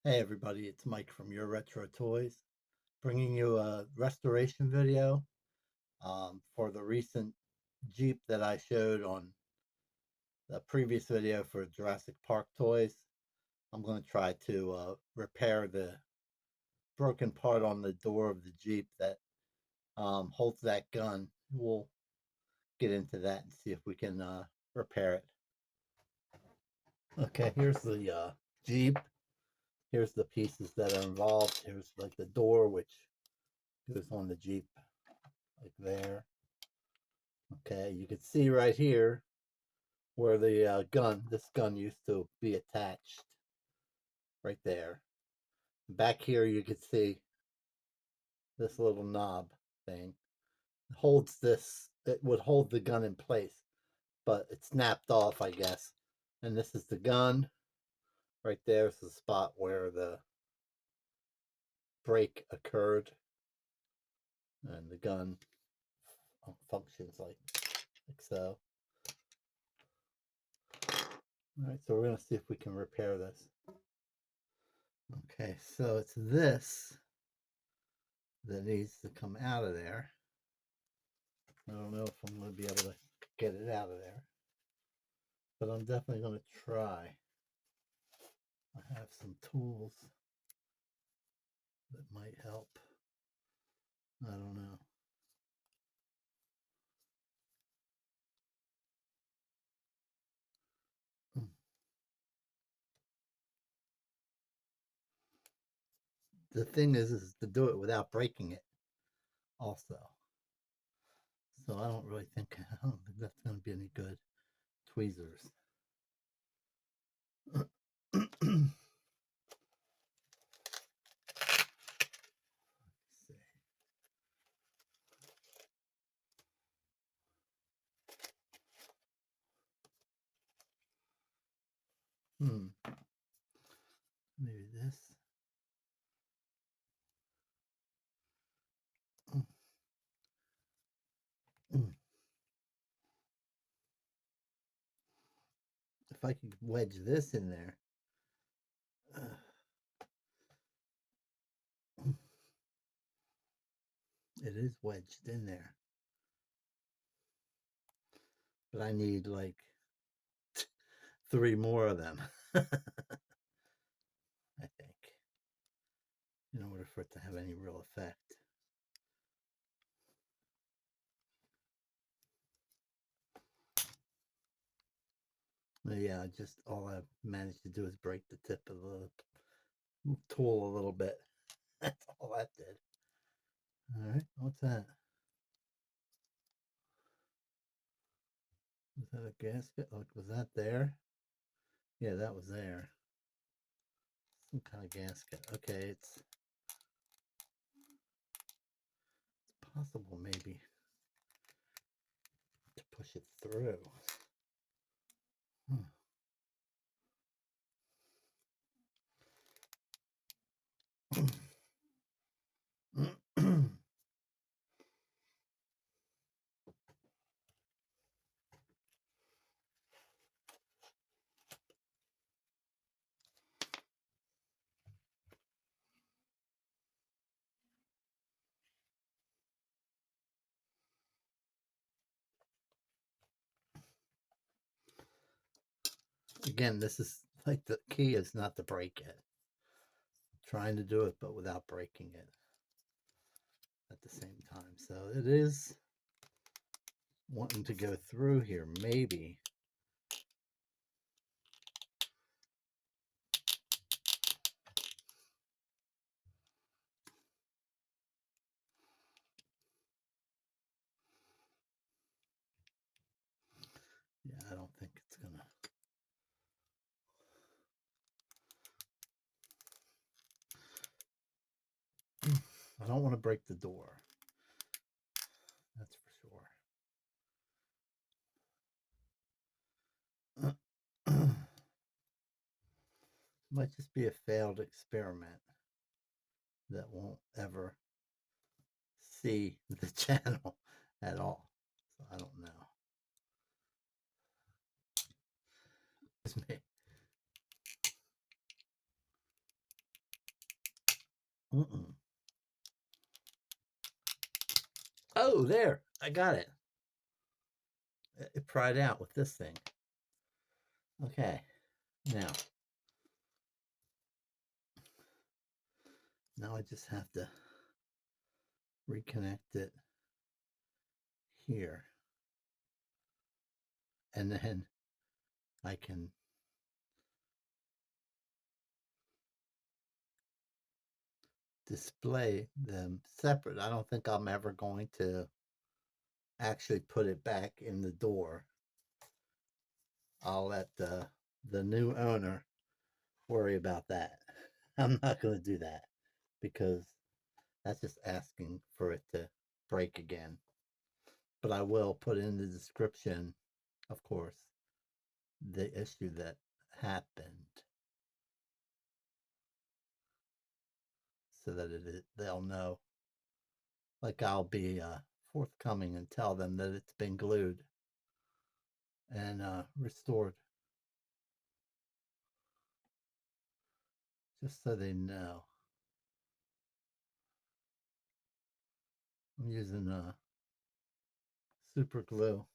Hey everybody, it's Mike from Your Retro Toys, bringing you a restoration video for the recent Jeep that I showed on the previous video for Jurassic Park toys. I'm going to try to repair the broken part on the door of the Jeep that holds that gun. We'll get into that and see if we can repair it. Okay, here's the Jeep. Here's the pieces that are involved. Here's like the door, which goes on the Jeep like there. Okay, you can see right here where the this gun used to be attached, right there. Back here you can see this little knob thing. It holds this, it would hold the gun in place, but it snapped off, I guess. And this is the gun. Right there is the spot where the break occurred. And the gun functions like so. Alright, so we're going to see if we can repair this. Okay, so it's this that needs to come out of there. I don't know if I'm going to be able to get it out of there, but I'm definitely going to try. I have some tools that might help. I don't know. The thing is to do it without breaking it also. So I don't really think, I don't think that's going to be any good. Tweezers. Maybe this. If I could wedge this in there. It is wedged in there. But I need like 3 more of them. I think, in order for it to have any real effect. But yeah, just all I've managed to do is break the tip of the tool a little bit. That's all that did. All right, what's that? Was that a gasket? Like, was that there? Yeah, that was there. Some kind of gasket. Okay, it's possible maybe to push it through. Again, this is like the key is not to break it. Trying to do it, but without breaking it at the same time. So it is wanting to go through here, maybe. Yeah, I don't think it's gonna. I don't want to break the door. That's for sure. Might just be a failed experiment that won't ever see the channel at all. So I don't know. It's me. Mm-mm. Oh, there. I got it. It pried out with this thing. Okay. Now I just have to reconnect it here. And then I can display them separate. I don't think I'm ever going to actually put it back in the door. I'll let the new owner worry about that. I'm not going to do that because that's just asking for it to break again. But I will put in the description, of course, the issue that happened so that they'll know. Like I'll be forthcoming and tell them that it's been glued and restored, just so they know. I'm using super glue.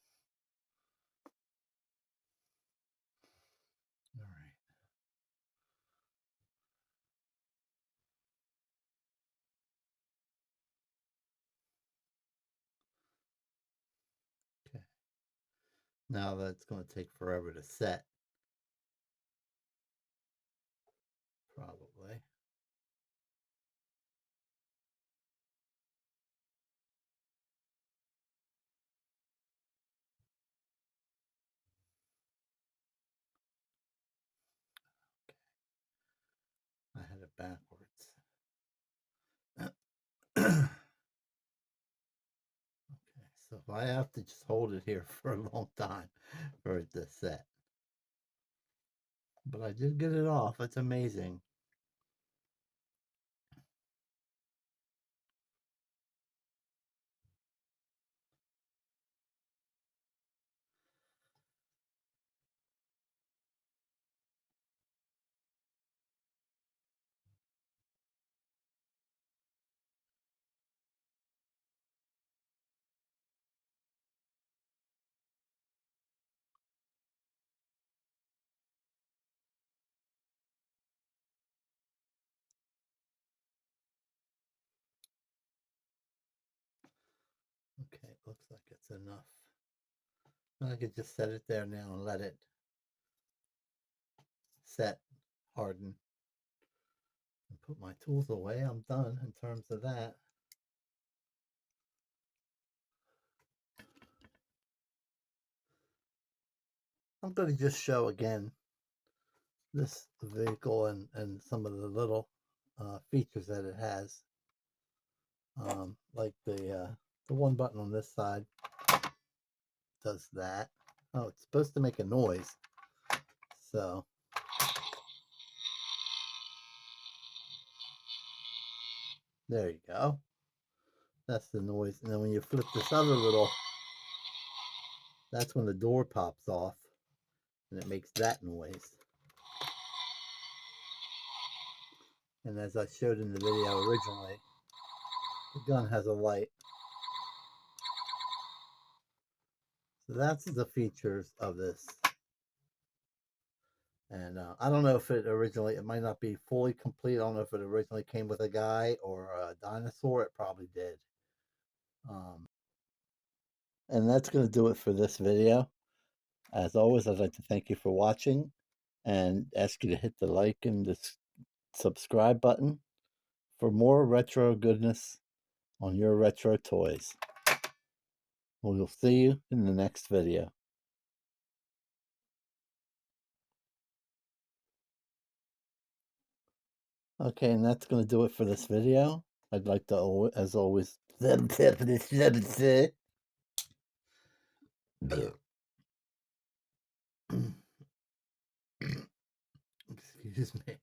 All right. Okay. Now that's going to take forever to set, probably. I had it backwards. Okay, so if I have to just hold it here for a long time for it to set. But I did get it off. It's amazing. Okay, looks like it's enough. I could just set it there now and let it set, harden, and put my tools away. I'm done in terms of that. I'm going to just show again this vehicle and some of the little features that it has. Like the one button on this side does that. Oh, it's supposed to make a noise. So there you go. That's the noise. And then when you flip this other little, that's when the door pops off and it makes that noise. And as I showed in the video originally, the gun has a light. So that's the features of this. And I don't know if it might not be fully complete. I don't know if it originally came with a guy or a dinosaur. It probably did. And that's going to do it for this video. As always, I'd like to thank you for watching and ask you to hit the like and the subscribe button for more retro goodness on your retro toys. We'll see you in the next video. Okay, and that's going to do it for this video. I'd like to, as always, excuse me.